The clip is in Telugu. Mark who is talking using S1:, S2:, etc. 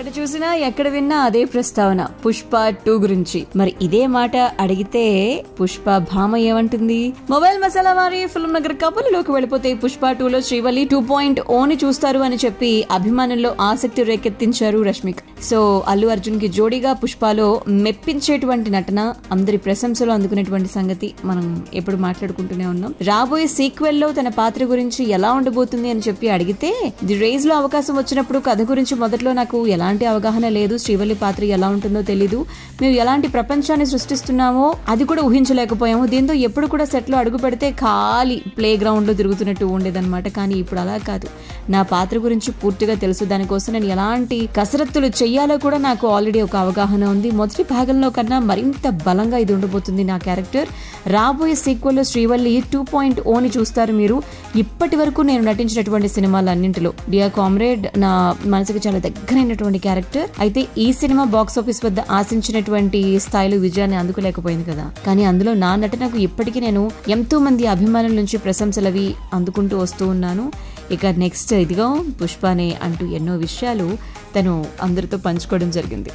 S1: ఎక్కడ చూసినా ఎక్కడ విన్నా అదే ప్రస్తావన పుష్ప 2 గురించి. మరి ఇదే మాట అడిగితే పుష్ప భామ ఏమంటుంది? మొబైల్ మసాలా వారి ఫిల్మ్ నగర్ కబుర్లోకి వెళ్ళిపోతే పుష్ప 2లో శ్రీవల్లి 2.0 చూస్తారు అని చెప్పి అభిమానుల్లో ఆసక్తి రేకెత్తించారు రష్మిక. సో అల్లు అర్జున్ కి జోడీగా పుష్పలో మెప్పించేటువంటి నటన అందరి ప్రశంసలు అందుకునేటువంటి సంగతి మనం ఎప్పుడు మాట్లాడుకుంటూనే ఉన్నాం. రాబోయే సీక్వెల్ లో తన పాత్ర గురించి ఎలా ఉండబోతుంది అని చెప్పి అడిగితే ది రేజ్ లో అవకాశం వచ్చినప్పుడు కథ గురించి మొదట్లో నాకు ఎలాంటి అవగాహన లేదు, శ్రీవల్లి పాత్ర ఎలా ఉంటుందో తెలీదు, మేము ఎలాంటి ప్రపంచాన్ని సృష్టిస్తున్నామో అది కూడా ఊహించలేకపోయాము, దీంతో ఎప్పుడు కూడా సెట్ లో అడుగు పెడితే ఖాళీ ప్లే గ్రౌండ్ లో తిరుగుతున్నట్టు ఉండేదన్నమాట. కానీ ఇప్పుడు అలా కాదు, నా పాత్ర గురించి పూర్తిగా తెలుసు, దానికోసం నేను ఎలాంటి కసరత్తులు చెయ్యాలో కూడా నాకు ఆల్రెడీ ఒక అవగాహన ఉంది. మొదటి భాగంలో కన్నా మరింత బలంగా ఇది ఉండబోతుంది నా క్యారెక్టర్. రాబోయే సీక్వెల్ లో శ్రీవల్లి 2.0 చూస్తారు మీరు. ఇప్పటి వరకు నేను నటించినటువంటి సినిమాలన్నింటిలో డియర్ కామ్రేడ్ నా మనసుకి చాలా దగ్గరైనటువంటి క్యారెక్టర్. అయితే ఈ సినిమా బాక్స్ ఆఫీస్ వద్ద ఆశించినటువంటి స్థాయిలో విజయాన్ని అందుకోలేకపోయింది కదా, కానీ అందులో నా నటనకు ఇప్పటికీ నేను ఎంతో మంది అభిమానుల నుంచి ప్రశంసలవి అందుకుంటూ వస్తూ ఉన్నాను. ఇక నెక్స్ట్ ఇదిగో పుష్పనే అంటూ ఎన్నో విషయాలు తను అందరితో పంచుకోవడం జరిగింది.